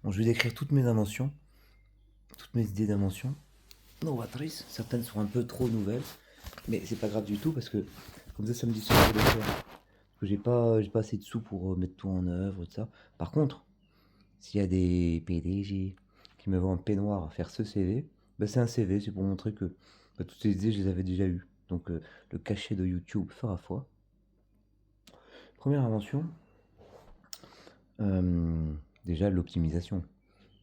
Bon, je vais décrire toutes mes inventions, toutes mes idées d'invention novatrices. Certaines sont un peu trop nouvelles, mais c'est pas grave du tout parce que comme ça me dit ce que je vais faire. Parce que j'ai pas assez de sous pour mettre tout en œuvre et tout ça. Par contre, s'il y a des PDG qui me vendent un peignoir à faire ce CV, bah c'est un CV, c'est pour montrer que bah, toutes ces idées, je les avais déjà eues. Donc le cachet de YouTube fera foi. Première invention, déjà l'optimisation.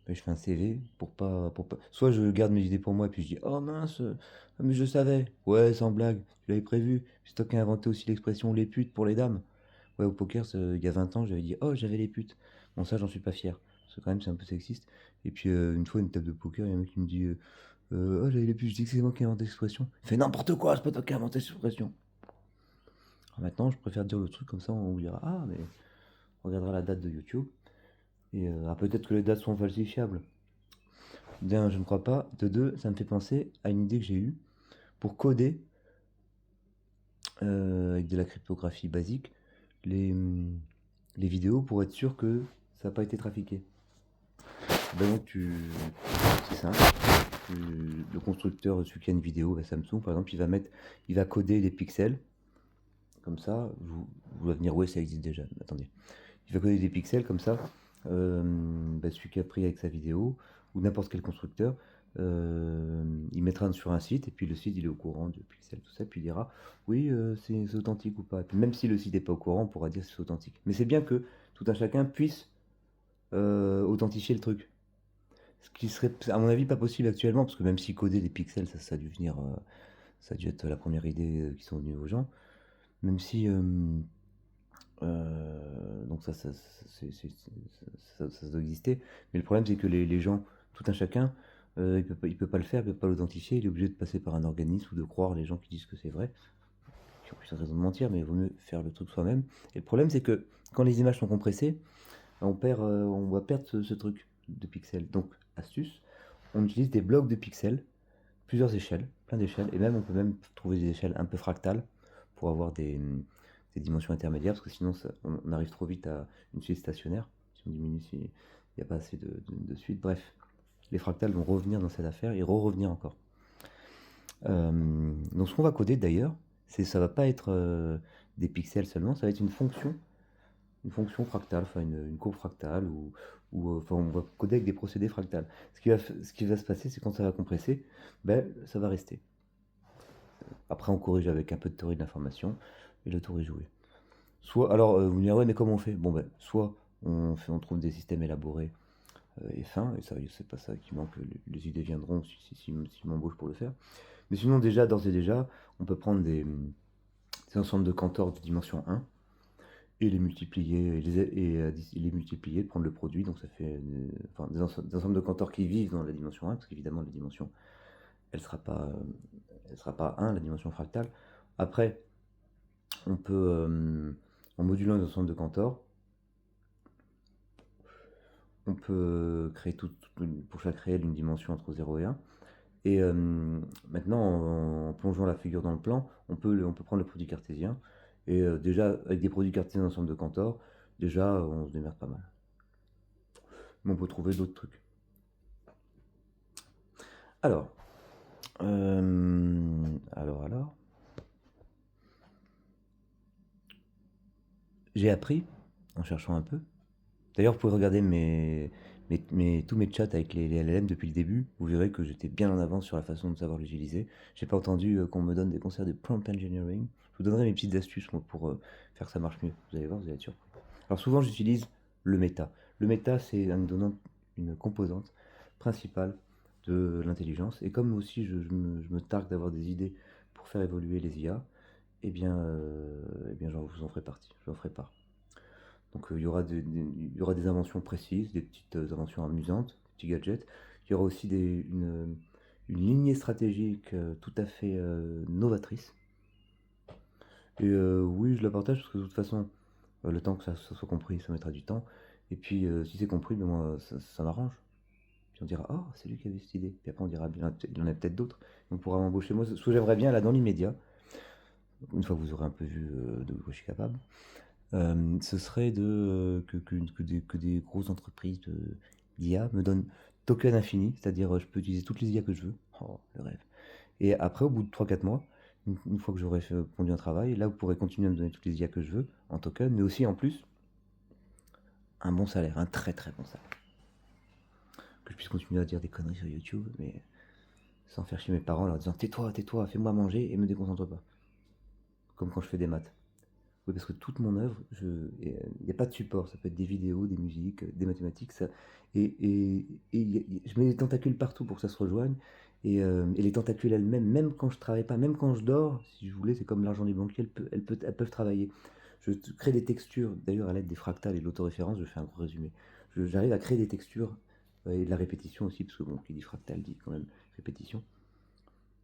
Je fais un CV pour pas. Soit je garde mes idées pour moi et puis je dis oh mince, mais je savais. Ouais, sans blague, je l'avais prévu. C'est toi qui as inventé aussi l'expression les putes pour les dames. Ouais, au poker, il y a 20 ans, j'avais dit oh, j'avais les putes. Bon, ça, j'en suis pas fier. Parce que quand même, c'est un peu sexiste. Et puis, une fois, une table de poker, il y a un mec qui me dit oh, j'avais les putes. Je dis que c'est moi qui ai inventé l'expression. Il fait n'importe quoi, c'est pas toi qui as inventé cette expression. Alors maintenant, je préfère dire le truc comme ça, on vous dira ah, mais on regardera la date de YouTube. Et peut-être que les dates sont falsifiables. D'un, je ne crois pas. De deux, ça me fait penser à une idée que j'ai eue pour coder avec de la cryptographie basique les, les vidéos pour être sûr que ça n'a pas été trafiqué. Ben donc c'est simple. Le constructeur, celui qui a une vidéo, ben Samsung par exemple, il va coder des pixels comme ça. Vous va venir, ouais, ça existe déjà. Attendez, il va coder des pixels comme ça. Celui qui a pris avec sa vidéo, ou n'importe quel constructeur, il mettra sur un site, et puis le site il est au courant du pixel, tout ça, puis il dira oui, c'est authentique ou pas. Et puis même si le site n'est pas au courant, on pourra dire si c'est authentique. Mais c'est bien que tout un chacun puisse authentifier le truc. Ce qui serait, à mon avis, pas possible actuellement, parce que même si coder des pixels, ça a dû venir, ça a dû être la première idée qui sont venues aux gens. Même si donc ça doit exister. Mais le problème, c'est que les gens, tout un chacun, il peut pas le faire, il peut pas l'authentifier. Il est obligé de passer par un organisme ou de croire les gens qui disent que c'est vrai. Qui ont plusieurs raisons de mentir, mais il vaut mieux faire le truc soi-même. Et le problème, c'est que quand les images sont compressées, on va perdre ce truc de pixels. Donc, astuce, on utilise des blocs de pixels, plusieurs échelles, plein d'échelles, et même on peut même trouver des échelles un peu fractales pour avoir des dimensions intermédiaires, parce que sinon on arrive trop vite à une suite stationnaire, si on diminue s'il n'y a pas assez de suite. Bref, les fractales vont revenir dans cette affaire et revenir encore. Donc ce qu'on va coder d'ailleurs, ça va pas être des pixels seulement, ça va être une fonction fractale, enfin une courbe fractale, enfin, on va coder avec des procédés fractales. Ce qui va se passer, c'est quand ça va compresser, ben, ça va rester. Après, on corrige avec un peu de théorie de l'information et le tour est joué. Soit, alors, vous me direz, ouais, mais comment on fait? Bon, ben, soit on trouve des systèmes élaborés et fins, et ça, c'est pas ça qui manque, les idées viendront si m'embauche pour le faire. Mais sinon, déjà, d'ores et déjà, on peut prendre des ensembles de Cantor de dimension 1 et les multiplier, et les multiplier, prendre le produit, donc ça fait enfin, des ensembles de Cantor qui vivent dans la dimension 1, parce qu'évidemment, la dimension, elle sera pas 1, la dimension fractale. Après, on peut, en modulant les ensembles de Cantor, on peut créer pour chaque réel une dimension entre 0 et 1. Et maintenant, en plongeant la figure dans le plan, on peut prendre le produit cartésien. Et déjà, avec des produits cartésiens d'ensemble de Cantor, déjà, on se démerde pas mal. Mais on peut trouver d'autres trucs. Alors, alors, j'ai appris, en cherchant un peu. D'ailleurs, vous pouvez regarder tous mes chats avec les LLM depuis le début. Vous verrez que j'étais bien en avance sur la façon de savoir l'utiliser. J'ai pas entendu qu'on me donne des conseils de prompt engineering. Je vous donnerai mes petites astuces moi, pour faire que ça marche mieux. Vous allez voir, vous allez être surpris. Alors souvent, j'utilise le méta. Le méta, c'est une composante principale de l'intelligence. Et comme aussi je me targue d'avoir des idées pour faire évoluer les IA, je vous en ferai partie. Je vous en ferai part. Donc il y aura des inventions précises, des petites inventions amusantes, des petits gadgets. Il y aura aussi une lignée stratégique tout à fait novatrice. Et oui, je la partage parce que de toute façon, le temps que ça soit compris, ça mettra du temps. Et puis si c'est compris, ben moi, ça m'arrange. Puis on dira, oh, c'est lui qui avait cette idée. Puis après on dira, il y en a peut-être d'autres. On pourra m'embaucher. Moi, ce que j'aimerais bien là dans l'immédiat, une fois que vous aurez un peu vu de quoi je suis capable, ce serait que des grosses entreprises d'IA me donne token infini, c'est-à-dire je peux utiliser toutes les IA que je veux. Oh, le rêve. Et après, au bout de 3-4 mois, une fois que j'aurai pondu un travail, là, vous pourrez continuer à me donner toutes les IA que je veux en token, mais aussi en plus, un bon salaire, un très très bon salaire. Que je puisse continuer à dire des conneries sur YouTube, mais sans faire chier mes parents en leur disant tais-toi, tais-toi, fais-moi manger et me déconcentre pas. Comme quand je fais des maths. Oui, parce que toute mon œuvre, il n'y a pas de support. Ça peut être des vidéos, des musiques, des mathématiques. Ça, je mets des tentacules partout pour que ça se rejoigne. Et les tentacules elles-mêmes, même quand je travaille pas, même quand je dors, si je voulais, c'est comme l'argent des banquiers, elles peuvent travailler. Je crée des textures, d'ailleurs à l'aide des fractales et de l'autoréférence, je fais un gros résumé. J'arrive à créer des textures et de la répétition aussi, parce que bon, qui dit fractal dit quand même répétition,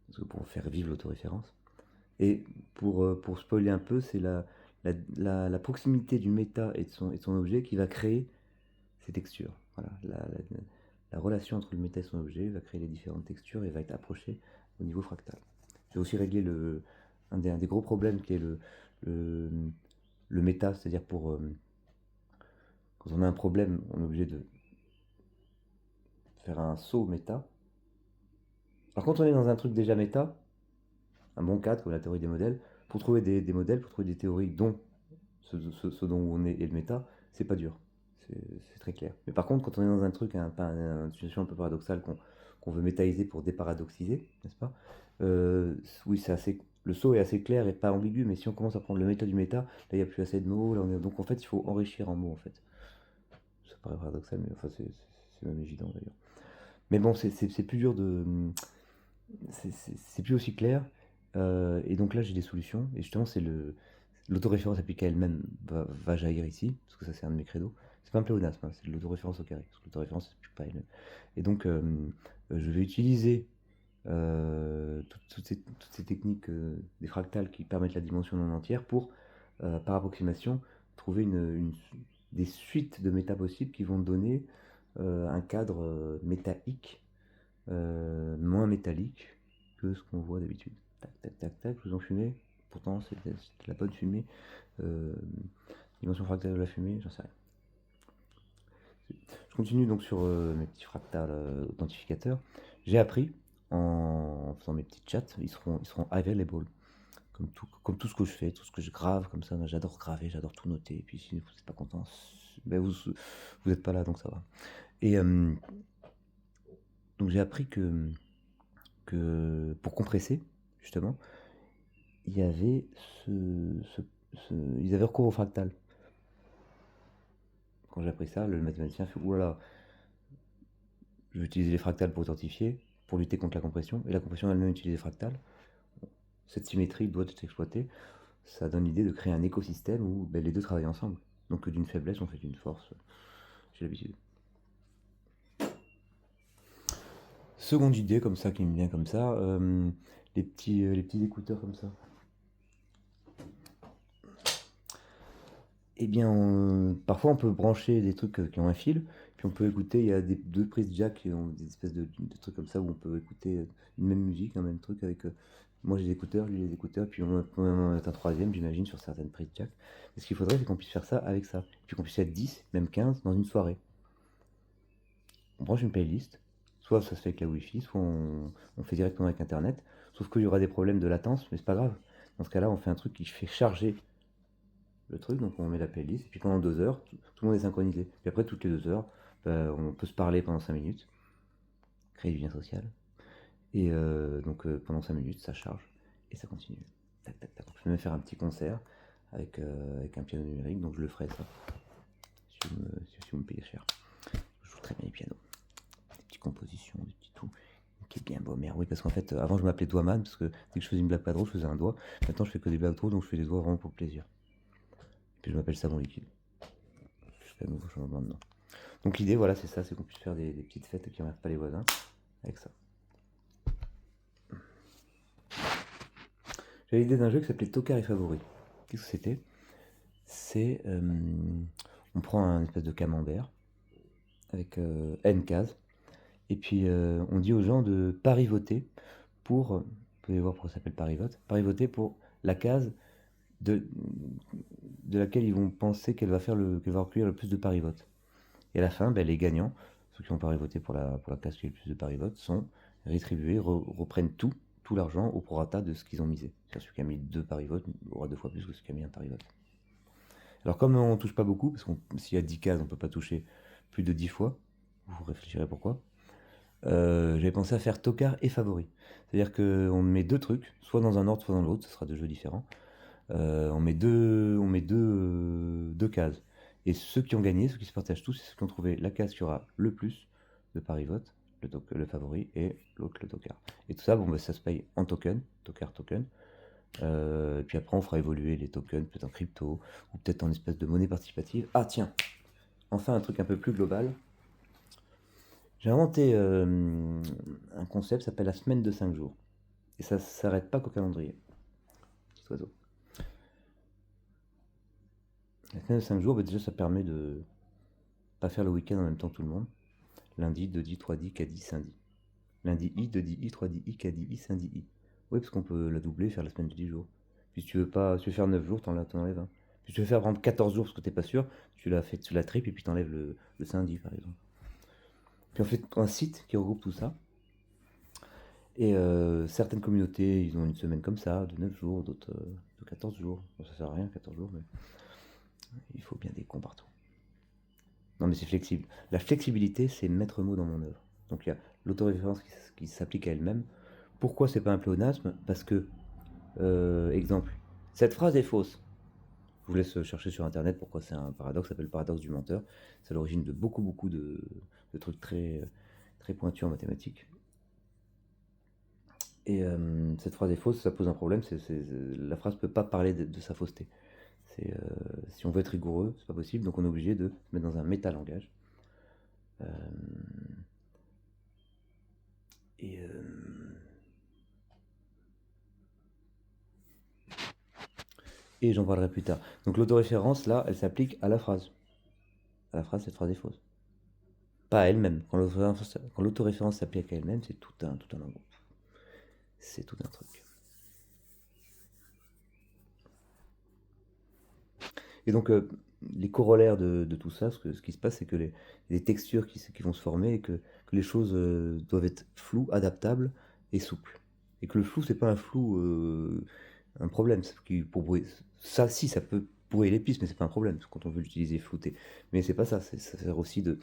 parce que pour faire vivre l'autoréférence. Et pour spoiler un peu, c'est la proximité du méta et de son objet qui va créer ces textures. Voilà, la relation entre le méta et son objet va créer les différentes textures et va être approchée au niveau fractal. J'ai aussi réglé un des gros problèmes qui est le, le méta, c'est-à-dire quand on a un problème, on est obligé de faire un saut méta. Alors quand on est dans un truc déjà méta, un bon cadre comme la théorie des modèles, pour trouver des modèles, pour trouver des théories dont ce dont on est et le méta, c'est pas dur. C'est très clair. Mais par contre, quand on est dans un truc, une situation un peu paradoxale qu'on veut métaïser pour déparadoxiser, n'est-ce pas? Oui, le saut est assez clair et pas ambigu, mais si on commence à prendre le méta du méta, là il n'y a plus assez de mots, donc en fait il faut enrichir en mots en fait. Ça paraît paradoxal, mais enfin c'est même évident d'ailleurs. Mais bon, c'est plus dur de. C'est plus aussi clair. Et donc là j'ai des solutions, et justement c'est l'autoréférence appliquée à elle-même va jaillir ici, parce que ça c'est un de mes credos. C'est pas un pléonasme, hein, c'est de l'autoréférence au carré, parce que l'autoréférence s'applique pas à elle-même. Et donc je vais utiliser toutes ces techniques des fractales qui permettent la dimension non entière pour, par approximation, trouver des suites de méta possibles qui vont donner un cadre métaïque moins métallique que ce qu'on voit d'habitude. Tac, tac, tac, tac, vous en fumez. Pourtant, c'est de la bonne fumée. Dimension fractale de la fumée, j'en sais rien. Je continue donc sur mes petits fractales authentificateurs. J'ai appris en faisant mes petits chats, ils seront available. Comme tout ce que je fais, tout ce que je grave comme ça. J'adore graver, j'adore tout noter. Et puis si vous n'êtes pas content, ben vous n'êtes pas là, donc ça va. Et donc j'ai appris que pour compresser, justement, il y avait ils avaient recours au fractal. Quand j'ai appris ça, le mathématicien fait oulala, je vais utiliser les fractales pour authentifier, pour lutter contre la compression, et la compression elle-même utilise les fractales. Cette symétrie doit être exploitée. Ça donne l'idée de créer un écosystème où les deux travaillent ensemble. Donc d'une faiblesse, on fait une force. J'ai l'habitude. Seconde idée comme ça qui me vient comme ça, les petits écouteurs comme ça. Eh bien, parfois on peut brancher des trucs qui ont un fil, puis on peut écouter, il y a deux prises jack qui ont des espèces de trucs comme ça où on peut écouter une même musique, un même truc avec. Moi j'ai des écouteurs, lui des écouteurs, puis on en a un troisième, j'imagine, sur certaines prises jack. Et ce qu'il faudrait, c'est qu'on puisse faire ça avec ça. Puis qu'on puisse être 10, même 15 dans une soirée. On branche une playlist, soit ça se fait avec la Wi-Fi, soit on fait directement avec Internet, sauf qu'il y aura des problèmes de latence, mais c'est pas grave. Dans ce cas-là, on fait un truc qui fait charger le truc, donc on met la playlist, et puis pendant 2 heures, tout le monde est synchronisé. Puis après, toutes les 2 heures, on peut se parler pendant 5 minutes, créer du lien social. Et donc pendant 5 minutes, ça charge, et ça continue. Tac, tac, tac. Je peux même faire un petit concert avec un piano numérique, donc je le ferai ça, si vous me payez cher. Je joue très bien les pianos. Des petites compositions, des petits tout. Qui est bien beau, merde. Oui, parce qu'en fait, avant je m'appelais Doigtman, parce que dès que je faisais une blague pas drôle, je faisais un doigt. Maintenant, je fais que des blagues trop, donc je fais des doigts vraiment pour le plaisir. Puis je m'appelle Savon Liquide. Jusqu'à nouveau changement de nom. Donc l'idée, voilà, c'est ça, c'est qu'on puisse faire des petites fêtes qui n'emmerdent pas les voisins avec ça. J'avais l'idée d'un jeu qui s'appelait Tocard et Favori. Qu'est-ce que c'était? C'est. On prend un espèce de camembert avec N cases. Et puis on dit aux gens de parivoter pour. Vous pouvez voir pourquoi ça s'appelle parivote. Parivoter pour la case de laquelle ils vont penser qu'elle va recueillir le plus de parivotes. Et à la fin, les gagnants ceux qui n'ont pas voté pour la case qui a le plus de pari-vote, sont rétribués, reprennent tout l'argent au prorata de ce qu'ils ont misé. C'est-à-dire celui qui a mis 2 pari-votes aura 2 fois plus que celui qui a mis un pari-vote. Alors comme on ne touche pas beaucoup, parce que s'il y a 10 cases, on ne peut pas toucher plus de 10 fois, vous réfléchirez pourquoi, j'avais pensé à faire tocard et favori. C'est-à-dire qu'on met 2 trucs, soit dans un ordre, soit dans l'autre, ce sera 2 jeux différents. On met deux cases. Et ceux qui ont gagné, ceux qui se partagent tous, c'est ceux qui ont trouvé la case qui aura le plus de pari-vote, le favori, et l'autre le tocard. Et tout ça, bon, bah, ça se paye en token, token. Et puis après, on fera évoluer les tokens, peut-être en crypto, ou peut-être en espèce de monnaie participative. Ah tiens, enfin un truc un peu plus global. J'ai inventé un concept qui s'appelle la semaine de 5 jours. Et ça ne s'arrête pas qu'au calendrier. Petit oiseau. La semaine de 5 jours, bah déjà ça permet de pas faire le week-end en même temps que tout le monde. Lundi, 2 3 4 samedi. Lundi I, 2 I, 3 I, 4 I, 5 I. Oui, parce qu'on peut la doubler, faire la semaine de 10 jours. Puis si tu veux faire 9 jours, t'en enlèves un. Puis si tu veux faire par exemple 14 jours parce que t'es pas sûr, tu la tripes et puis t'enlèves le samedi par exemple. Puis on fait un site qui regroupe tout ça. Et certaines communautés, ils ont une semaine comme ça, de 9 jours, d'autres de 14 jours. Bon, ça sert à rien, 14 jours, mais il faut bien des cons partout. Non, mais c'est flexible. La flexibilité, c'est le maître mot dans mon œuvre. Donc il y a l'autoréférence qui s'applique à elle-même. Pourquoi c'est pas un pléonasme? Parce que, exemple, cette phrase est fausse. Je vous laisse chercher sur internet pourquoi c'est un paradoxe, ça s'appelle le paradoxe du menteur. C'est à l'origine de beaucoup de trucs très pointus en mathématiques. Et cette phrase est fausse, ça pose un problème, la phrase ne peut pas parler de sa fausseté. Si on veut être rigoureux, c'est pas possible, donc on est obligé de se mettre dans un métalangage. Et j'en parlerai plus tard. Donc l'autoréférence, là, elle s'applique à la phrase. À la phrase, cette phrase est fausse. Pas à elle-même. Quand l'autoréférence s'applique à elle-même, c'est tout un c'est tout un truc. Et donc, les corollaires de tout ça, ce qui se passe, c'est que les textures qui vont se former et que les choses doivent être floues, adaptables et souples. Et que le flou, c'est pas un flou, un problème. Ça, si, ça peut brouiller les pistes, mais c'est pas un problème quand on veut l'utiliser flouté. Mais c'est pas ça, ça sert aussi de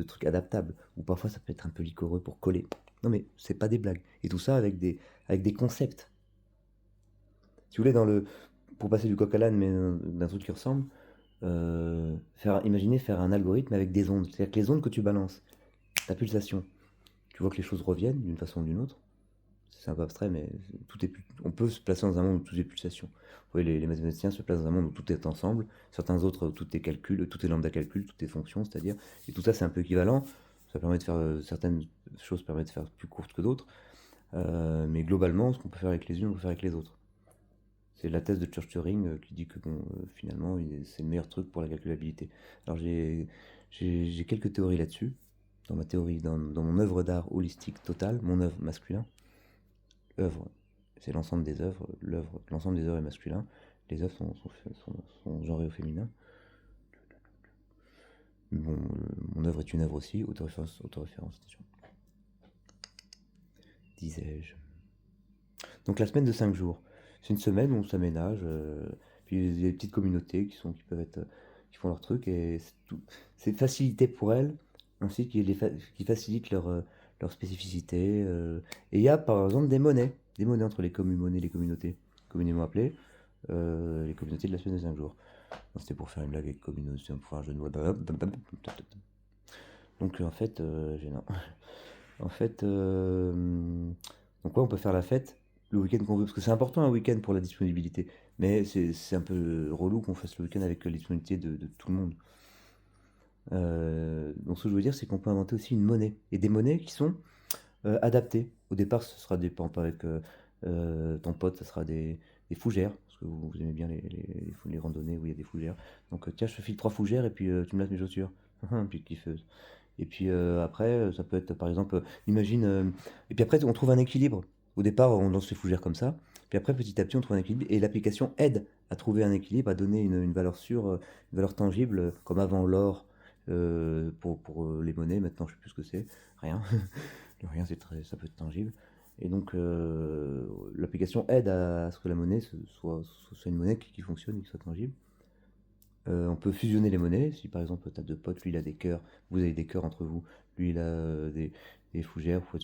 trucs adaptables. Ou parfois, ça peut être un peu liquoreux pour coller. Non, mais c'est pas des blagues. Et tout ça avec des concepts. Si vous voulez, pour passer du coq à l'âne, mais d'un truc qui ressemble, imaginez faire un algorithme avec des ondes. C'est-à-dire que les ondes que tu balances, ta pulsation, tu vois que les choses reviennent d'une façon ou d'une autre. C'est un peu abstrait, mais on peut se placer dans un monde où tout est pulsation. Vous voyez, les mathématiciens se placent dans un monde où tout est ensemble. Certains autres, tout est calcul, tout est lambda calcul, tout est fonction, c'est-à-dire. Et tout ça, c'est un peu équivalent. Ça permet de faire certaines choses permettent de faire plus courtes que d'autres. Mais globalement, ce qu'on peut faire avec les unes, on peut faire avec les autres. C'est la thèse de Church-Turing qui dit que finalement, c'est le meilleur truc pour la calculabilité. Alors j'ai quelques théories là-dessus. Dans ma théorie, dans mon œuvre d'art holistique totale, mon œuvre masculin, œuvre, c'est l'ensemble des œuvres, l'ensemble des œuvres est masculin, les œuvres sont genrées au féminin. Bon, mon œuvre est une œuvre aussi, autoréférence, disais-je. Donc la semaine de 5 jours. C'est une semaine où on s'aménage, puis il y a des petites communautés qui font leur truc, et c'est facilité pour elles, ainsi qui facilitent leur spécificité. Et il y a par exemple des monnaies entre les communes et les communautés, communément appelées les communautés de la semaine de 5 jours. C'était pour faire une blague avec communauté, pour faire un jeu de mots. Donc en fait, gênant. En fait, donc ouais, on peut faire la fête le week-end qu'on veut, parce que c'est important un week-end pour la disponibilité, mais c'est un peu relou qu'on fasse le week-end avec la disponibilité de tout le monde. Donc ce que je veux dire, c'est qu'on peut inventer aussi une monnaie, et des monnaies qui sont adaptées. Au départ, ce sera des par exemple avec ton pote, ça sera des fougères, parce que vous aimez bien les randonnées où il y a des fougères. Donc tiens, je te file 3 fougères et puis tu me laisses mes chaussures. Puis kiffeuse. Et puis après, ça peut être par exemple, imagine, et puis après on trouve un équilibre. Au départ, on lance les fougères comme ça, puis après petit à petit on trouve un équilibre, et l'application aide à trouver un équilibre, à donner une valeur sûre, une valeur tangible, comme avant l'or Pour les monnaies, maintenant je sais plus ce que c'est, rien. Le rien, ça peut être tangible. Et donc l'application aide à ce que la monnaie soit une monnaie qui fonctionne et qui soit tangible. On peut fusionner les monnaies. Si par exemple tu as deux potes, lui il a des cœurs, vous avez des cœurs entre vous, lui il a des fougères, vous pouvez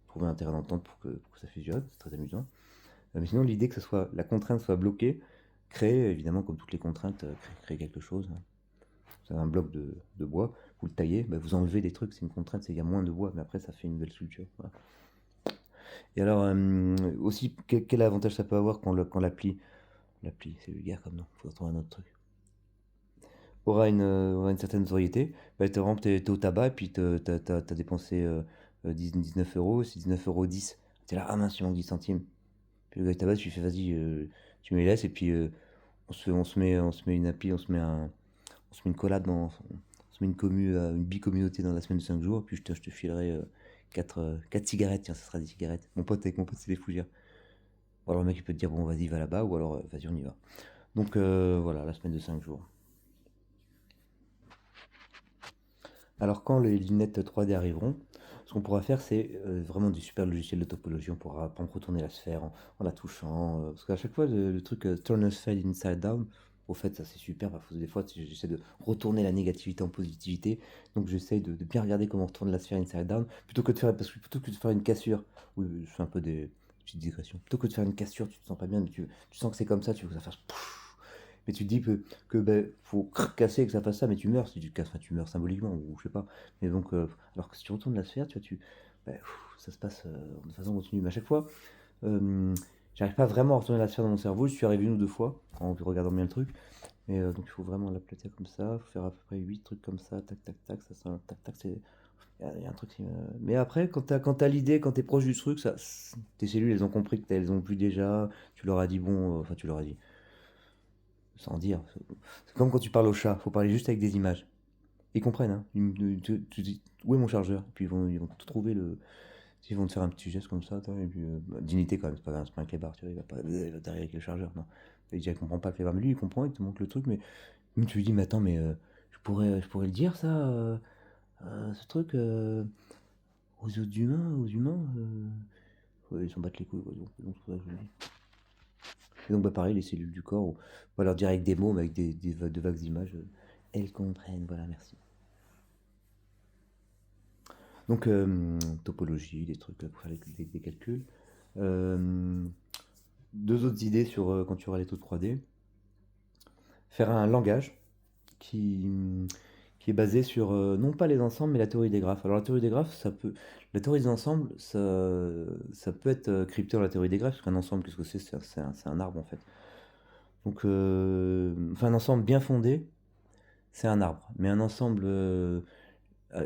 trouver un terrain d'entente pour que ça fusionne, c'est très amusant. Mais sinon l'idée que la contrainte soit bloquée, créer évidemment comme toutes les contraintes, créer quelque chose, hein. Vous avez un bloc de bois, vous le taillez, bah, vous enlevez des trucs, c'est une contrainte, il y a moins de bois, mais après ça fait une belle sculpture. Voilà. Et alors aussi, quel avantage ça peut avoir quand l'appli, c'est vulgaire comme nom, faut trouver un autre truc, aura une certaine notoriété. Bah, t'es au tabac et puis t'as dépensé 19 euros, c'est 19,10 €. T'es là, ah mince, il manque 10 centimes. Puis le gars du tabac, tu lui fais, vas-y, tu me les laisses et puis on se met une appli, on se met une collab on se met une bicommunauté dans la semaine de 5 jours, puis je te filerai 4 cigarettes, tiens, ça sera des cigarettes. Avec mon pote, c'est des fougères. Ou alors le mec, il peut te dire, bon, vas-y, va là-bas, ou alors, vas-y, on y va. Donc, voilà, la semaine de 5 jours. Alors quand les lunettes 3D arriveront, ce qu'on pourra faire, c'est vraiment des super logiciels de topologie. On pourra apprendre à retourner la sphère en la touchant. Parce qu'à chaque fois, le truc turn a sphere inside down, au fait, ça c'est super. Parce que des fois, j'essaie de retourner la négativité en positivité. Donc j'essaie de bien regarder comment on retourne la sphère inside down. Plutôt que de faire une cassure. Oui, je fais un peu des petites digressions. Plutôt que de faire une cassure, tu te sens pas bien, mais tu sens que c'est comme ça, tu veux que ça fasse pouf. Mais tu te dis que ben, faut casser et que ça fasse ça, mais tu meurs si tu casses, enfin, tu meurs symboliquement, ou je sais pas. Mais donc, alors que si tu retournes la sphère, tu vois, ben, ça se passe de façon continue. Mais à chaque fois, euh, j'arrive pas vraiment à retourner la sphère dans mon cerveau. Je suis arrivé une ou deux fois en regardant bien le truc. Mais donc, il faut vraiment l'aplatir comme ça. Il faut faire à peu près 8 trucs comme ça, tac, tac, tac. Tac, tac, c'est. Il y a un truc. Mais après, quand t'as l'idée, quand t'es proche du truc, tes cellules, elles ont compris qu'elles ont plus déjà. Tu leur as dit, bon, enfin, tu leur as dit sans dire. C'est comme quand tu parles au chat, faut parler juste avec des images. Ils comprennent, hein. Tu dis, où est mon chargeur? Et puis ils vont te trouver le. Ils vont te faire un petit geste comme ça, et puis dignité quand même, c'est pas grave, c'est pas un clébard, tu vois, il va t'arriver avec le chargeur, non. Il dit, il comprend pas le clébard, mais lui il comprend, il te montre le truc, mais tu lui dis, mais attends, mais je pourrais le dire ça, ce truc, aux autres humains, aux humains, ouais, ils s'en battent les couilles, quoi, donc c'est pour ça que je le dis. Et donc, bah, pareil, les cellules du corps, on va leur dire avec des mots, mais avec de vagues images, elles comprennent, voilà, merci. Donc, topologie, des trucs pour faire des calculs. Euh, Deux autres idées sur quand tu auras les taux de 3D. Faire un langage qui, qui est basé sur, non pas les ensembles, mais la théorie des graphes. Alors, la théorie des graphes, la théorie des ensembles, ça peut être crypté dans la théorie des graphes, parce qu'un ensemble, qu'est-ce que c'est? C'est un arbre, en fait. Donc, enfin, un ensemble bien fondé, c'est un arbre. Mais un ensemble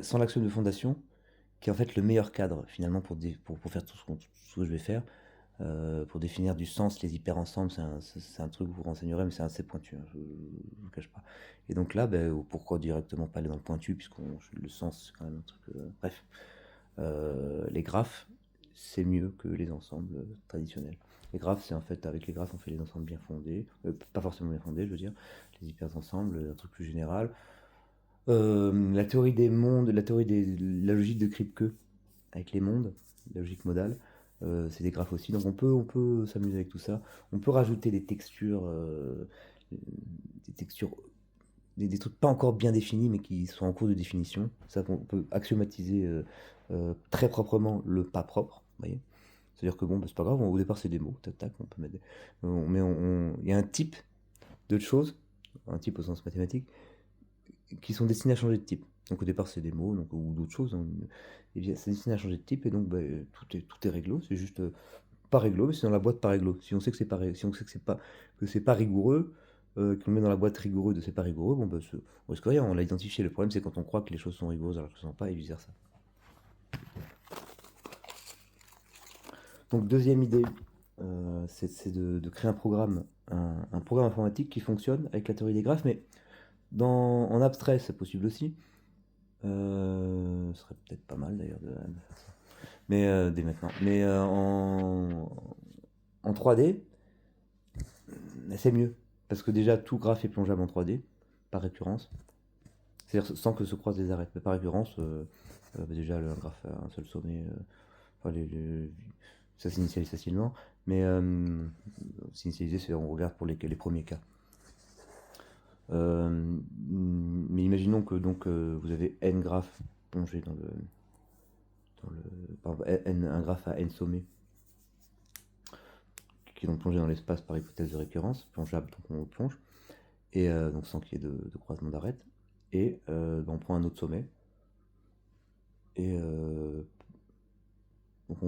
sans l'axiome de fondation, qui est en fait le meilleur cadre finalement pour faire tout ce que je vais faire. Pour définir du sens, les hyperensembles, c'est un truc que vous renseignerez, mais c'est assez pointu, hein, je ne vous cache pas. Et donc là, ben, pourquoi directement pas aller dans le pointu, puisque le sens, c'est quand même un truc. Bref, les graphes, c'est mieux que les ensembles traditionnels. Les graphes, c'est en fait, avec les graphes, on fait les ensembles bien fondés, pas forcément bien fondés, je veux dire, les hyperensembles, un truc plus général. La théorie des mondes, la logique de Kripke avec les mondes, la logique modale, c'est des graphes aussi. Donc on peut s'amuser avec tout ça. On peut rajouter des textures, des trucs pas encore bien définis, mais qui sont en cours de définition. Ça, on peut axiomatiser très proprement le pas propre. Vous voyez, c'est-à-dire que bon, bah, c'est pas grave. Au départ, c'est des mots. Tac, tac. On peut mettre. Il y a un type de choses, un type au sens mathématique, qui sont destinés à changer de type. Donc au départ c'est des mots donc, ou d'autres choses, hein. Et bien c'est destiné à changer de type et donc bah, tout est réglo, c'est juste pas réglo, mais c'est dans la boîte pas réglo. Si on sait que c'est pas, si on sait que c'est pas rigoureux, qu'on le met dans la boîte rigoureux de c'est pas rigoureux, bon bah on risque rien, on l'a identifié. Le problème c'est quand on croit que les choses sont rigoureuses alors que ce ne sont pas et vice versa. Donc deuxième idée, c'est de créer un programme, un programme informatique qui fonctionne avec la théorie des graphes, mais en abstrait c'est possible aussi. Ce serait peut-être pas mal d'ailleurs de faire ça. Mais dès maintenant. Mais en 3D, c'est mieux. Parce que déjà, tout graphe est plongeable en 3D, par récurrence. C'est-à-dire sans que se croisent les arêtes. Mais par récurrence, déjà un graphe à un seul sommet, enfin, ça s'initialise facilement. Mais s'initialiser, c'est on regarde pour les premiers cas. Mais imaginons que donc vous avez n graphes plongés par exemple, un graphe à n sommets qui est donc plongé dans l'espace par hypothèse de récurrence, plongeable, donc on le plonge, et donc sans qu'il y ait de croisement d'arêtes. Et on prend un autre sommet, et donc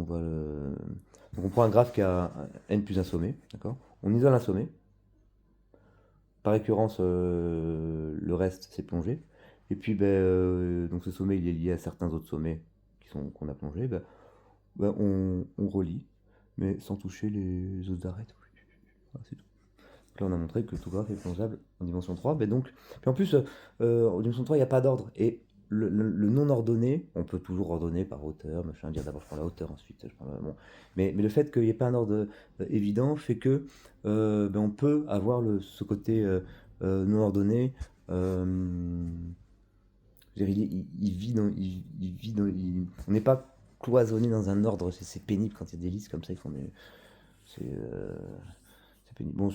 on prend un graphe qui a n plus un sommet, d'accord. On isole un sommet. Par récurrence, le reste c'est plongé. Et puis donc ce sommet il est lié à certains autres sommets qu'on a plongés. On relie, mais sans toucher les autres arêtes. Voilà, c'est tout. Donc là on a montré que tout graphe est plongeable en dimension 3. Donc, puis en plus, en dimension 3 il n'y a pas d'ordre. Et le non ordonné, on peut toujours ordonner par hauteur, machin, dire d'abord je prends la hauteur, ensuite je prends bon. Mais le fait qu'il n'y ait pas un ordre évident fait que on peut avoir ce côté non ordonné. On n'est pas cloisonné dans un ordre, c'est pénible quand il y a des listes comme ça. C'est pénible. Bon,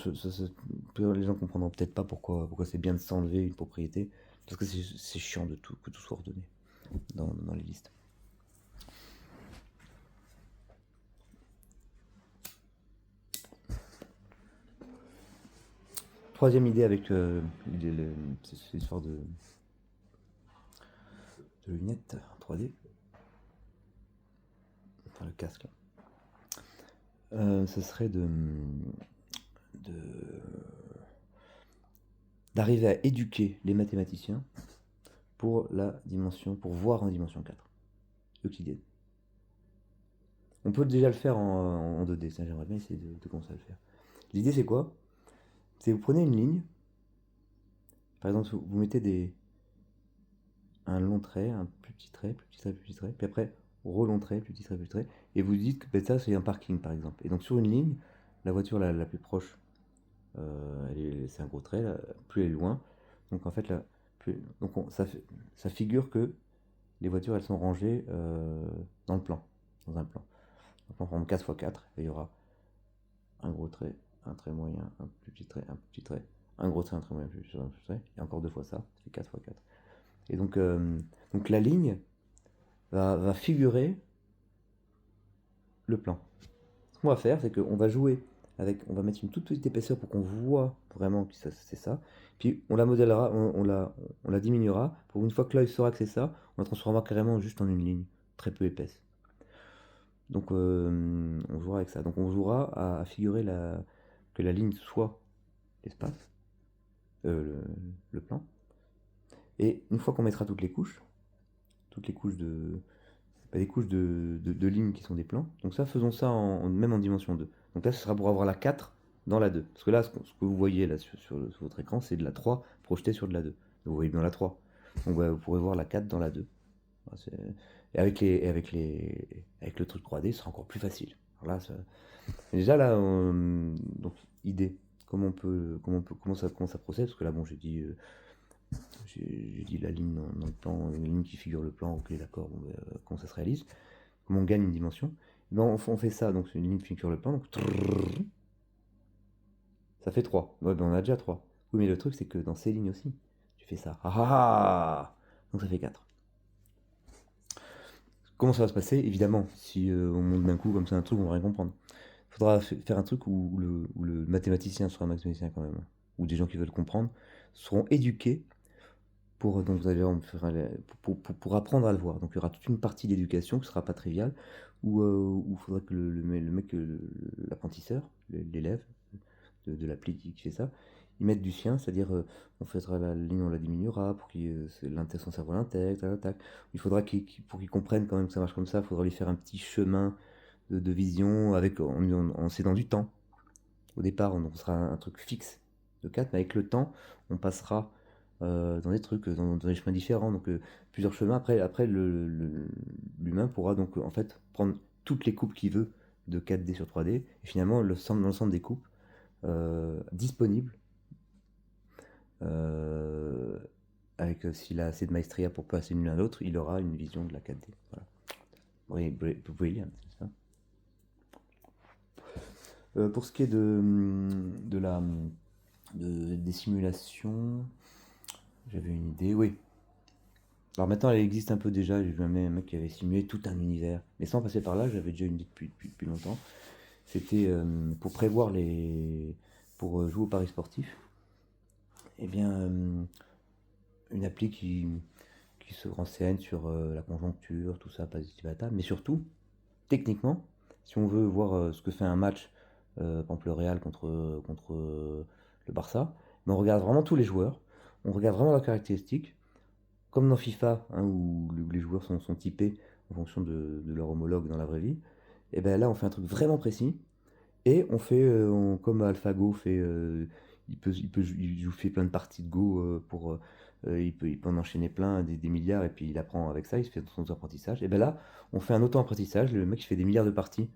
les gens comprendront peut-être pas pourquoi c'est bien de s'enlever une propriété, parce que c'est chiant que tout soit ordonné dans les listes. Troisième idée avec cette histoire de lunettes en 3D, enfin le casque là. Ce serait d'arriver à éduquer les mathématiciens pour voir en dimension 4, euclidienne. On peut déjà le faire en 2D, ça j'aimerais bien essayer de commencer à le faire. L'idée c'est quoi? C'est vous prenez une ligne, par exemple vous mettez un long trait, un plus petit trait, plus petit trait, plus petit trait, puis après relong trait, plus petit trait, plus petit trait, et vous dites que ça c'est un parking par exemple. Et donc sur une ligne, la voiture la plus proche, c'est un gros trait, là, plus elle est loin. Donc en fait, là, ça figure que les voitures elles sont rangées dans un plan. Dans un plan forme 4x4, et il y aura un gros trait, un trait moyen, un plus petit trait, un petit trait, un gros trait, un trait moyen, un plus petit trait, et encore 2 fois ça fait 4x4. Et donc la ligne va figurer le plan. Ce qu'on va faire, c'est qu'on va jouer on va mettre une toute petite épaisseur pour qu'on voit vraiment que c'est ça. Puis on la modèlera, on la diminuera. Pour une fois que l'œil saura que c'est ça, on la transformera carrément juste en une ligne très peu épaisse. Donc on jouera avec ça. Donc on jouera à figurer que la ligne soit l'espace, le plan. Et une fois qu'on mettra toutes les couches des couches de lignes qui sont des plans. Donc ça, faisons ça même en dimension 2. Donc là, ce sera pour avoir la 4 dans la 2. Parce que là, ce que vous voyez là sur votre écran, c'est de la 3 projetée sur de la 2. Vous voyez bien la 3. Donc vous pourrez voir la 4 dans la 2. Et avec le truc 3D, ce sera encore plus facile. Alors là, déjà là, donc idée, comment ça procède, parce que là, bon, j'ai dit la ligne dans le plan, une ligne qui figure le plan, ok d'accord, bon, comment ça se réalise, comment on gagne une dimension. On fait ça, donc c'est une ligne qui figure le plan, donc ça fait 3. Ouais, on a déjà 3. Oui, mais le truc c'est que dans ces lignes aussi, tu fais ça. Donc ça fait 4. Comment ça va se passer? Évidemment, si on monte d'un coup comme ça un truc, on va rien comprendre. Il faudra faire un truc où le mathématicien sera un mathématicien quand même, ou des gens qui veulent comprendre, seront éduqués donc pour apprendre à le voir. Donc il y aura toute une partie d'éducation qui ne sera pas triviale, où il faudra que le mec, l'apprentisseur, l'élève de l'appli qui fait ça, il mette du sien, c'est-à-dire on fera la ligne, on la diminuera pour son cerveau l'intègre, il faudra pour qu'il comprenne quand même que ça marche comme ça, il faudra lui faire un petit chemin de vision en s'aidant du temps. Au départ, on sera un truc fixe de 4, mais avec le temps, on passera dans des trucs, dans des chemins différents, donc plusieurs chemins. Après l'humain pourra donc en fait prendre toutes les coupes qu'il veut de 4D sur 3D, et finalement l'ensemble des coupes disponibles s'il a assez de maestria pour passer d'une à l'autre, il aura une vision de la 4D. Voilà. Vous pouvez lire, c'est ça. Pour ce qui est des simulations, j'avais une idée, oui. Alors maintenant, elle existe un peu déjà. J'ai vu un mec qui avait simulé tout un univers. Mais sans passer par là, j'avais déjà une idée depuis longtemps. C'était pour prévoir pour jouer au paris sportif. Eh bien, une appli qui se renseigne sur la conjoncture, tout ça, pas bata. Mais surtout, techniquement, si on veut voir ce que fait un match, par exemple le Real contre le Barça, mais on regarde vraiment tous les joueurs, on regarde vraiment leurs caractéristiques, comme dans FIFA, hein, où les joueurs sont typés en fonction de leur homologue dans la vraie vie. Et bien là, on fait un truc vraiment précis, et on fait, comme AlphaGo fait, il fait plein de parties de Go il peut en enchaîner plein, des milliards, et puis il apprend avec ça, il se fait son apprentissage. Et bien là, on fait un auto-apprentissage, le mec il fait des milliards de parties,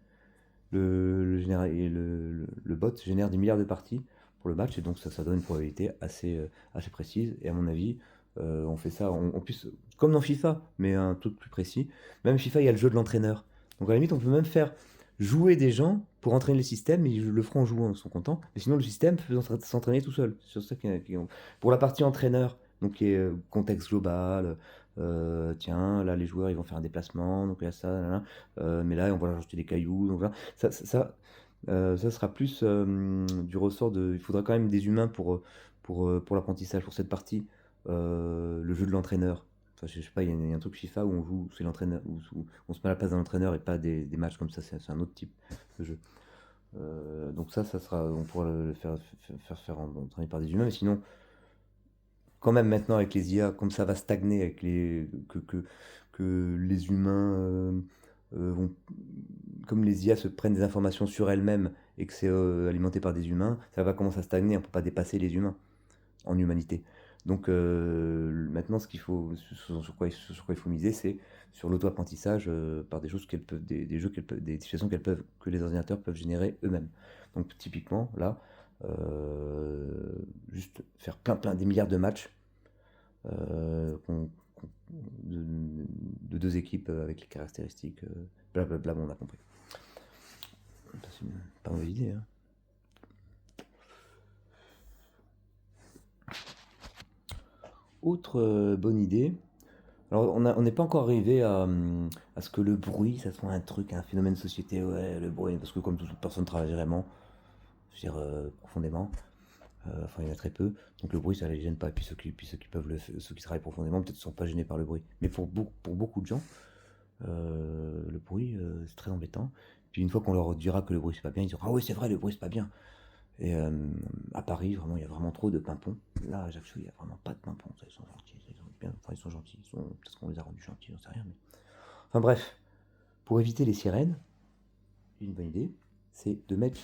le bot génère des milliards de parties pour le match, et donc ça donne une probabilité assez précise. Et à mon avis, on fait ça, on puisse, comme dans FIFA, mais un truc plus précis. Même FIFA, il y a le jeu de l'entraîneur. Donc à la limite, on peut même faire jouer des gens pour entraîner le système, ils le feront en jouant, ils sont contents. Mais sinon, le système peut s'entraîner tout seul. C'est sur ça pour la partie entraîneur, donc qui est contexte global. Tiens, là les joueurs ils vont faire un déplacement, donc il y a ça, là, là. Mais là on va leur ajouter des cailloux, donc voilà. Ça sera plus du ressort de. Il faudra quand même des humains pour l'apprentissage, pour cette partie. Le jeu de l'entraîneur. Enfin, je sais pas, il y a un truc FIFA où on joue, c'est l'entraîneur, où on se met à la place d'un entraîneur et pas des matchs comme ça, c'est un autre type de jeu. Donc ça sera, on pourra le faire entraîner par des humains, mais sinon, quand même maintenant avec les IA, comme ça va stagner, que les humains vont, comme les IA se prennent des informations sur elles-mêmes et que c'est alimenté par des humains, ça va commencer à stagner, on peut pas dépasser les humains en humanité. Donc maintenant, sur quoi il faut miser, c'est sur l'auto-apprentissage par des choses des jeux des situations que les ordinateurs peuvent générer eux-mêmes. Donc typiquement, là, juste faire des milliards de matchs de deux équipes avec les caractéristiques, blablabla, bon, on a compris. C'est pas une mauvaise idée, hein. Autre bonne idée. Alors, on n'est pas encore arrivé à ce que le bruit, ça soit un truc, un phénomène de société. Ouais, le bruit, parce que comme toute personne travaille vraiment, je veux dire, profondément, enfin, il y en a très peu, donc le bruit, ça les gêne pas. Et puis ceux qui peuvent ceux qui travaillent profondément, peut-être ne sont pas gênés par le bruit. Mais pour beaucoup de gens, le bruit, c'est très embêtant. Puis une fois qu'on leur dira que le bruit, c'est pas bien, ils diront: ah oui, c'est vrai, le bruit, c'est pas bien. Et à Paris, vraiment, il y a vraiment trop de pimpons. Là, à Ajaccio, il n'y a vraiment pas de pimpons. Ils sont gentils. Ils sont gentils. Peut-être qu'on les a rendus gentils, j'en sais rien. Mais... Enfin bref, pour éviter les sirènes, une bonne idée, c'est de mettre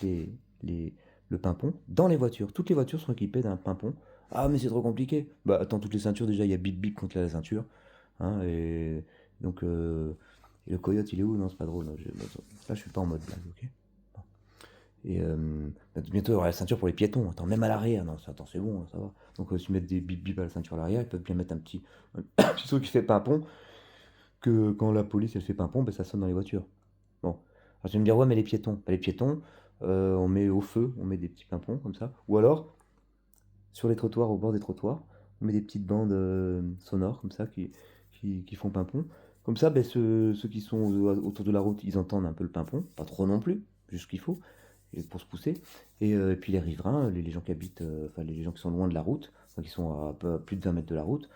le pimpon dans les voitures. Toutes les voitures sont équipées d'un pimpon. Ah, mais c'est trop compliqué. Bah, attends, toutes les ceintures, déjà, il y a bip bip contre la ceinture. Hein, et donc, et le coyote, il est où? Non, c'est pas drôle. Là, je suis pas en mode blague, ok? Et bientôt il y aura la ceinture pour les piétons. Attends, même à l'arrière. Non, attends, c'est bon, ça va. Donc s'ils mettent des bip bip à la ceinture à l'arrière, ils peuvent bien mettre un petit truc qui fait pimpon, que quand la police elle fait pimpon, ben, ça sonne dans les voitures. Bon. Alors tu vas me dire, ouais, mais les piétons. Ben, les piétons, on met au feu, on met des petits pimpons comme ça. Ou alors, sur les trottoirs, au bord des trottoirs, on met des petites bandes sonores comme ça qui font pimpon. Comme ça, ben, ceux qui sont autour de la route, ils entendent un peu le pimpon. Pas trop non plus, juste ce qu'il faut pour se pousser. Et puis les riverains, les gens qui habitent, enfin les gens qui sont loin de la route, enfin, qui sont à plus de 20 mètres de la route,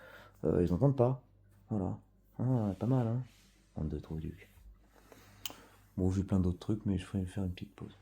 ils n'entendent pas. Voilà. Ah, pas mal, hein. Bande de trous ducs. Bon, j'ai plein d'autres trucs, mais je ferai faire une petite pause.